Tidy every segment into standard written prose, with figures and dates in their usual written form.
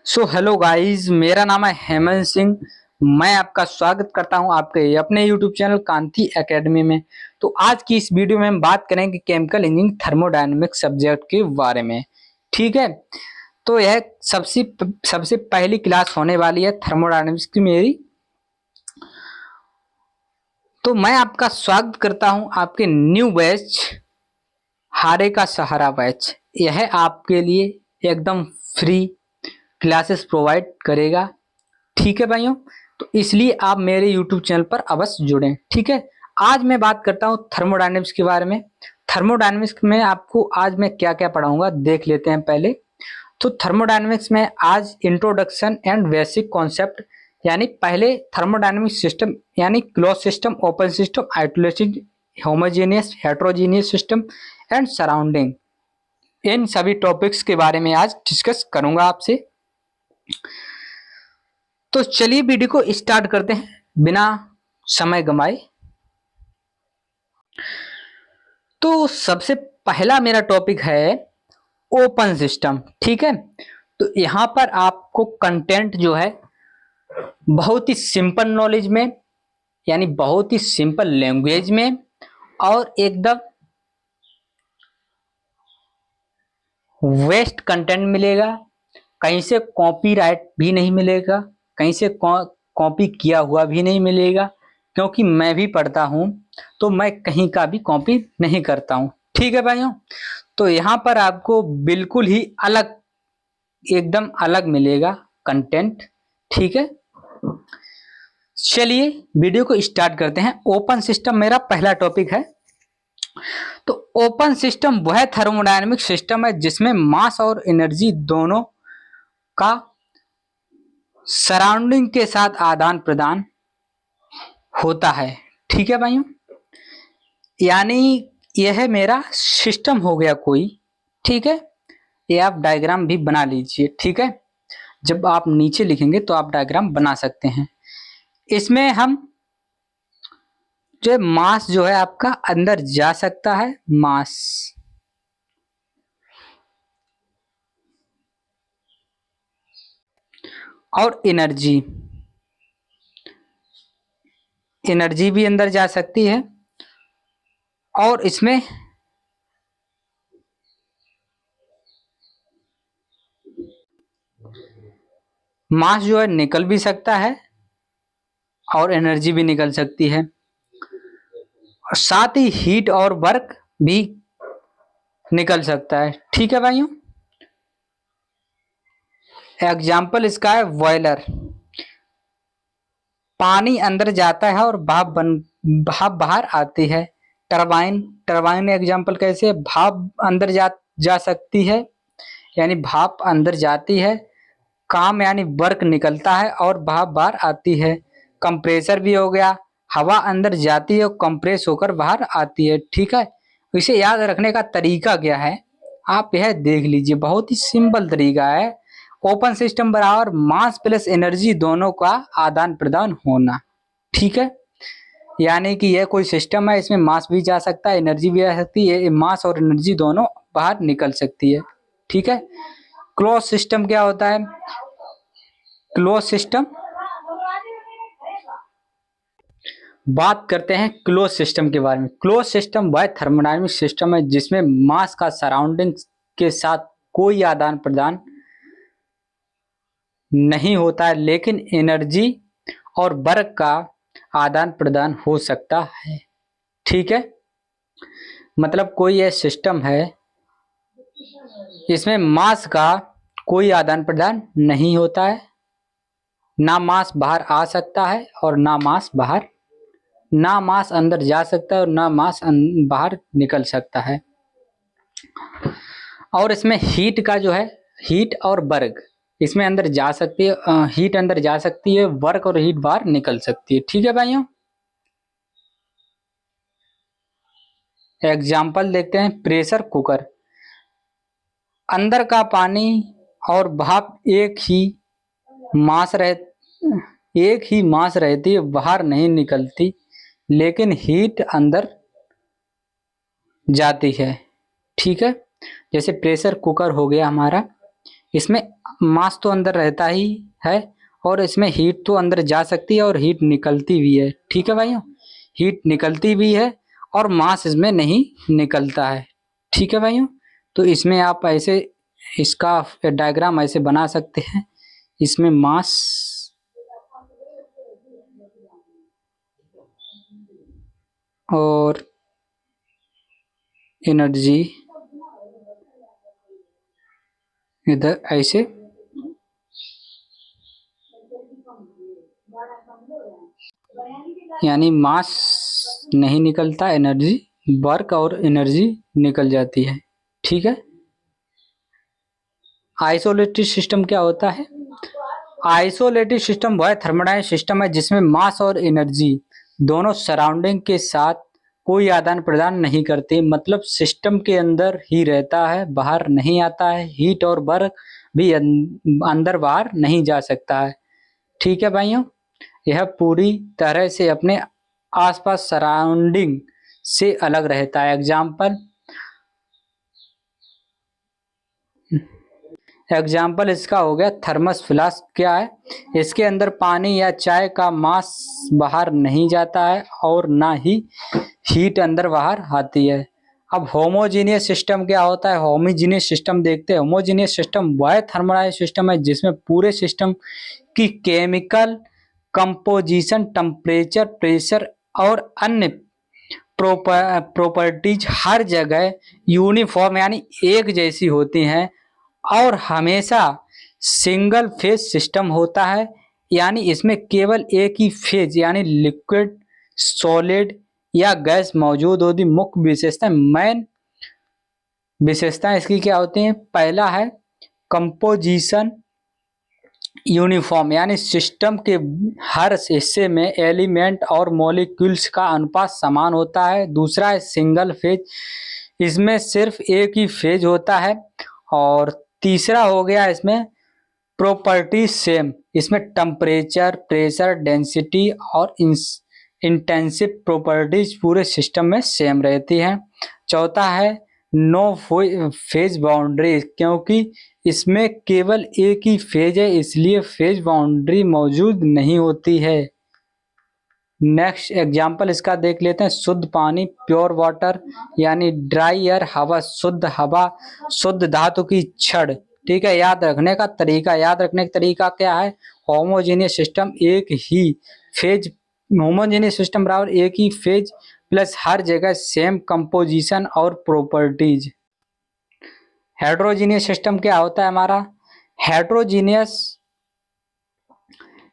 So hello guys, मेरा नाम है हेमंत सिंह। मैं आपका स्वागत करता हूं आपके अपने यूट्यूब चैनल कांति एकेडमी में। तो आज की इस वीडियो में हम बात करेंगे केमिकल इंजीनियरिंग थर्मोडायनेमिक सब्जेक्ट के बारे में। ठीक है, तो यह सबसे पहली क्लास होने वाली है थर्मोडायनेमिक्स की मेरी। तो मैं आपका स्वागत करता हूं आपके न्यू बैच हारे का सहारा बैच। यह आपके लिए एकदम फ्री क्लासेस प्रोवाइड करेगा। ठीक है भाइयों, तो इसलिए आप मेरे यूट्यूब चैनल पर अवश्य जुड़ें। ठीक है, आज मैं बात करता हूँ थर्मोडायनेमिक्स के बारे में। थर्मोडायनेमिक्स में आपको आज मैं क्या क्या पढ़ाऊंगा देख लेते हैं पहले। तो थर्मोडायनेमिक्स में आज इंट्रोडक्शन एंड बेसिक कॉन्सेप्ट, यानी पहले थर्मोडायनेमिक सिस्टम यानी close system, open system, isolated, homogeneous, heterogeneous system and surrounding, इन सभी टॉपिक्स के बारे में आज डिस्कस करूंगा आपसे। तो चलिए वीडियो को स्टार्ट करते हैं बिना समय गंवाए। तो सबसे पहला मेरा टॉपिक है ओपन सिस्टम। ठीक है, तो यहां पर आपको कंटेंट जो है बहुत ही सिंपल नॉलेज में, यानी बहुत ही सिंपल लैंग्वेज में और एकदम वेस्ट कंटेंट मिलेगा। कहीं से कॉपीराइट भी नहीं मिलेगा, कहीं से कॉपी किया हुआ भी नहीं मिलेगा, क्योंकि मैं भी पढ़ता हूं तो मैं कहीं का भी कॉपी नहीं करता हूं। ठीक है भाइयों, तो यहां पर आपको बिल्कुल ही अलग, एकदम अलग मिलेगा कंटेंट। ठीक है, चलिए वीडियो को स्टार्ट करते हैं। ओपन सिस्टम मेरा पहला टॉपिक है। तो ओपन सिस्टम वह थर्मोडायनेमिक सिस्टम है जिसमें मास और एनर्जी दोनों का सराउंडिंग के साथ आदान प्रदान होता है। ठीक है भाइयों, यानी यह मेरा सिस्टम हो गया कोई। ठीक है, ये आप डायग्राम भी बना लीजिए। ठीक है, जब आप नीचे लिखेंगे तो आप डायग्राम बना सकते हैं। इसमें हम जो मास जो है आपका अंदर जा सकता है, मास, और एनर्जी, एनर्जी भी अंदर जा सकती है। और इसमें मास जो है निकल भी सकता है और एनर्जी भी निकल सकती है, और साथ ही हीट और वर्क भी निकल सकता है। ठीक है भाइयों, एग्जाम्पल इसका है बॉयलर। पानी अंदर जाता है और भाप बाहर आती है। टरबाइन, टरबाइन एग्जाम्पल कैसे है, भाप अंदर जा सकती है, यानी भाप अंदर जाती है, काम यानी वर्क निकलता है और भाप बाहर आती है। कंप्रेसर भी हो गया, हवा अंदर जाती है और कंप्रेस होकर बाहर आती है। ठीक है, इसे याद रखने का तरीका क्या है आप यह देख लीजिए, बहुत ही सिंपल तरीका है। ओपन सिस्टम बराबर मास प्लस एनर्जी दोनों का आदान प्रदान होना। ठीक है, यानी कि यह कोई सिस्टम है, इसमें मास भी जा सकता है, एनर्जी भी आ सकती है, मास और एनर्जी दोनों बाहर निकल सकती है। ठीक है, क्लोज सिस्टम क्या होता है? क्लोज सिस्टम, बात करते हैं क्लोज सिस्टम के बारे में। क्लोज सिस्टम वह थर्मोडायनेमिक सिस्टम है जिसमें मास का सराउंडिंग के साथ कोई आदान प्रदान नहीं होता है, लेकिन एनर्जी और वर्क का आदान प्रदान हो सकता है। ठीक है, मतलब कोई यह सिस्टम है इसमें मास का कोई आदान प्रदान नहीं होता है, ना मास बाहर आ सकता है और ना मास अंदर जा सकता है और ना मास बाहर निकल सकता है। और इसमें हीट का जो है, हीट और वर्क इसमें अंदर जा सकती है, हीट अंदर जा सकती है, वर्क और हीट बाहर निकल सकती है। ठीक है भाइयों, एग्जाम्पल देखते हैं। प्रेशर कुकर, अंदर का पानी और भाप एक ही मास रहती है, बाहर नहीं निकलती, लेकिन हीट अंदर जाती है। ठीक है, जैसे प्रेशर कुकर हो गया हमारा, इसमें मास तो अंदर रहता ही है और इसमें हीट तो अंदर जा सकती है और हीट निकलती भी है। ठीक है भाइयों, हीट निकलती भी है और मास इसमें नहीं निकलता है। ठीक है भाइयों, तो इसमें आप ऐसे इसका डायग्राम ऐसे बना सकते हैं। इसमें मास और एनर्जी इधर ऐसे यानी मास नहीं निकलता, एनर्जी वर्क और एनर्जी निकल जाती है। ठीक है, आइसोलेटेड सिस्टम क्या होता है? आइसोलेटेड सिस्टम वह थर्मोडायनामिक सिस्टम है जिसमें मास और एनर्जी दोनों सराउंडिंग के साथ कोई आदान प्रदान नहीं करते, मतलब सिस्टम के अंदर ही रहता है, बाहर नहीं आता है। हीट और वर्क भी अंदर बाहर नहीं जा सकता है। ठीक है भाइयों, यह पूरी तरह से अपने आसपास सराउंडिंग से अलग रहता है। एग्जाम्पल इसका हो गया थर्मस फ्लास्क। क्या है? इसके अंदर पानी या चाय का मास बाहर नहीं जाता है और ना ही हीट अंदर बाहर आती है। अब होमोजीनियस सिस्टम क्या होता है? होमोजीनियस सिस्टम देखते हैं। होमोजीनियस सिस्टम वह थर्मोडायनामिक सिस्टम है जिसमें पूरे सिस्टम की केमिकल कंपोजिशन, टेम्परेचर, प्रेशर और अन्य प्रॉपर्टीज हर जगह यूनिफॉर्म यानी एक जैसी होती हैं और हमेशा सिंगल फेज सिस्टम होता है, यानी इसमें केवल एक ही फेज यानी लिक्विड, सॉलिड या गैस मौजूद होती। मुख्य विशेषताएं, मेन विशेषताएं इसकी क्या होती हैं? पहला है कंपोजिशन यूनिफॉर्म, यानी सिस्टम के हर हिस्से में एलिमेंट और मॉलिक्यूल्स का अनुपात समान होता है। दूसरा है सिंगल फेज, इसमें सिर्फ एक ही फेज होता है। और तीसरा हो गया इसमें प्रॉपर्टी सेम, इसमें टेम्परेचर, प्रेशर, डेंसिटी और इंटेंसिव प्रॉपर्टीज पूरे सिस्टम में सेम रहती हैं। चौथा है नो फेज बाउंड्री, क्योंकि इसमें केवल एक ही फेज है इसलिए फेज बाउंड्री मौजूद नहीं होती है। नेक्स्ट एग्जाम्पल इसका देख लेते हैं। शुद्ध पानी, प्योर वाटर, यानी ड्राई एयर, हवा, शुद्ध धातु की छड़। ठीक है, याद रखने का तरीका क्या है? होमोजेनियस सिस्टम एक ही फेज, होमोजेनियस सिस्टम बराबर एक ही फेज प्लस हर जगह सेम कंपोजिशन और प्रॉपर्टीज। हेट्रोजीनियस सिस्टम क्या होता है हमारा?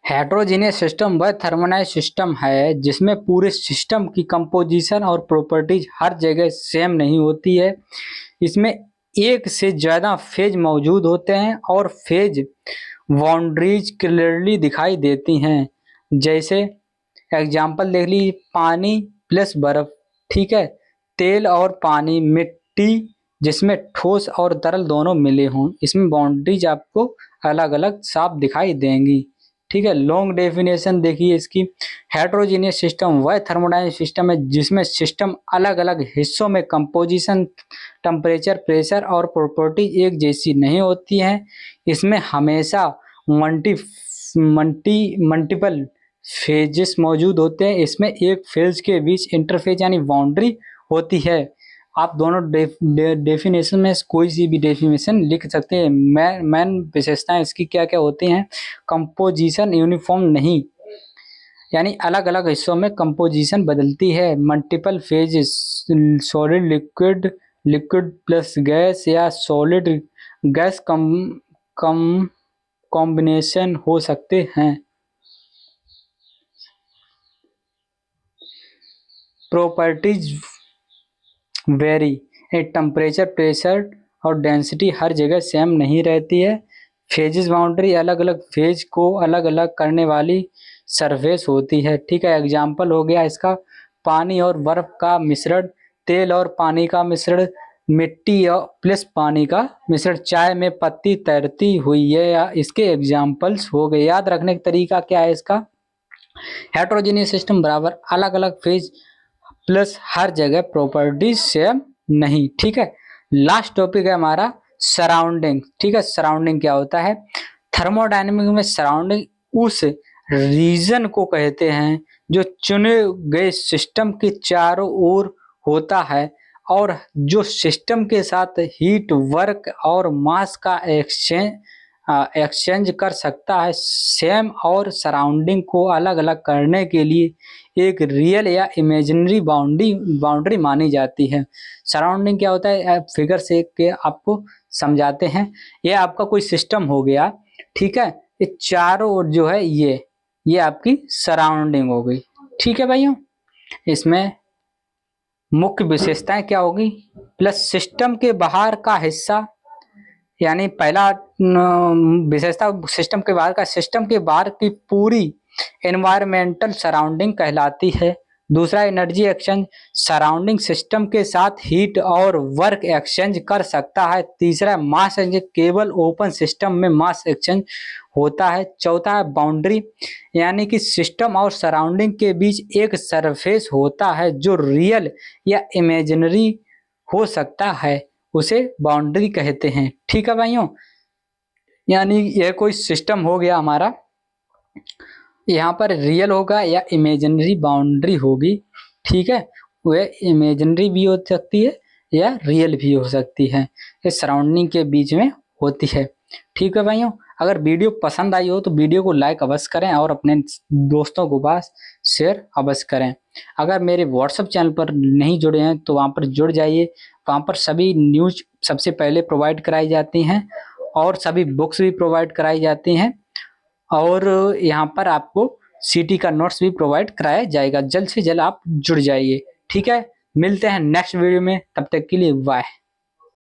हेट्रोजीनियस सिस्टम वह थर्मोडायनामिक सिस्टम है जिसमें पूरे सिस्टम की कंपोजिशन और प्रॉपर्टीज हर जगह सेम नहीं होती है। इसमें एक से ज़्यादा फेज मौजूद होते हैं और फेज बाउंड्रीज क्लियरली दिखाई देती हैं। जैसे एग्जाम्पल देख लीजिए, पानी प्लस बर्फ। ठीक है, तेल और पानी, मिट्टी जिसमें ठोस और तरल दोनों मिले हों, इसमें बाउंड्रीज आपको अलग अलग साफ दिखाई देंगी। ठीक है, लॉन्ग डेफिनेशन देखिए इसकी। हेट्रोजीनियस सिस्टम वह थर्मोडायनामिक सिस्टम है जिसमें सिस्टम अलग अलग हिस्सों में कंपोजिशन, टेम्परेचर, प्रेशर और प्रॉपर्टी एक जैसी नहीं होती हैं। इसमें हमेशा मल्टीपल फेजेस मौजूद होते हैं। इसमें एक फेज के बीच इंटरफेज यानी बाउंड्री होती है। आप दोनों डेफिनेशन में कोई सी भी डेफिनेशन लिख सकते हैं। मेन विशेषताएं इसकी क्या क्या होती हैं? कंपोजिशन यूनिफॉर्म नहीं, यानी अलग अलग हिस्सों में कंपोजिशन बदलती है। Multiple phases, solid liquid, liquid plus gas या सॉलिड गैस कॉम्बिनेशन हो सकते हैं। प्रॉपर्टीज वेरी, टेम्परेचर, प्रेशर और डेंसिटी हर जगह सेम नहीं रहती है। फेजेस बाउंड्री, अलग अलग फेज को अलग अलग करने वाली सरफेस होती है। ठीक है, एग्जाम्पल हो गया इसका पानी और बर्फ का मिश्रण, तेल और पानी का मिश्रण, मिट्टी और प्लस पानी का मिश्रण, चाय में पत्ती तैरती हुई है, या इसके एग्जाम्पल्स हो गए। याद रखने का तरीका क्या है इसका? हेट्रोजीनियस सिस्टम बराबर अलग अलग फेज प्लस हर जगह प्रॉपर्टीज सेम नहीं। ठीक है, लास्ट टॉपिक है हमारा सराउंडिंग, ठीक है। सराउंडिंग क्या होता है? थर्मोडायनेमिक में सराउंडिंग उस रीजन को कहते हैं जो चुने गए सिस्टम के चारों ओर होता है और जो सिस्टम के साथ हीट, वर्क और मास का एक्सचेंज कर सकता है। सेम और सराउंडिंग को अलग अलग करने के लिए एक रियल या इमेजिनरी बाउंड्री मानी जाती है। सराउंडिंग क्या होता है? फिगर से के आपको समझाते हैं। ये आपका कोई सिस्टम हो गया, ठीक है। ये चारों ओर जो है ये आपकी सराउंडिंग हो गई, ठीक है भाइयों। इसमें मुख्य विशेषताएं क्या होगी? प्लस सिस्टम के बाहर का हिस्सा, यानी पहला विशेषता सिस्टम के बाहर का, सिस्टम के बाहर की पूरी एनवायरमेंटल सराउंडिंग कहलाती है। दूसरा, एनर्जी एक्सचेंज, सराउंडिंग सिस्टम के साथ हीट और वर्क एक्सचेंज कर सकता है। तीसरा, मास एक्सचेंज, केवल ओपन सिस्टम में मास एक्सचेंज होता है। चौथा है बाउंड्री, यानी कि सिस्टम और सराउंडिंग के बीच एक सरफेस होता है जो रियल या इमेजिनरी हो सकता है, उसे बाउंड्री कहते हैं, ठीक है भाइयों। यानी यह कोई सिस्टम हो गया हमारा, यहाँ पर रियल होगा या इमेजिनरी बाउंड्री होगी, ठीक है। वह इमेजिनरी भी हो सकती है या रियल भी हो सकती है, ये सराउंडिंग के बीच में होती है, ठीक है भाइयों। अगर वीडियो पसंद आई हो तो वीडियो को लाइक अवश्य करें और अपने दोस्तों को पास शेयर अवश्य करें। अगर मेरे व्हाट्सएप चैनल पर नहीं जुड़े हैं तो वहाँ पर जुड़ जाइए। वहाँ पर सभी न्यूज सबसे पहले प्रोवाइड कराई जाती हैं और सभी बुक्स भी प्रोवाइड कराई जाती हैं और यहाँ पर आपको सीटी का नोट्स भी प्रोवाइड कराया जाएगा। जल्द से जल्द आप जुड़ जाइए, ठीक है। मिलते हैं नेक्स्ट वीडियो में, तब तक के लिए बाय।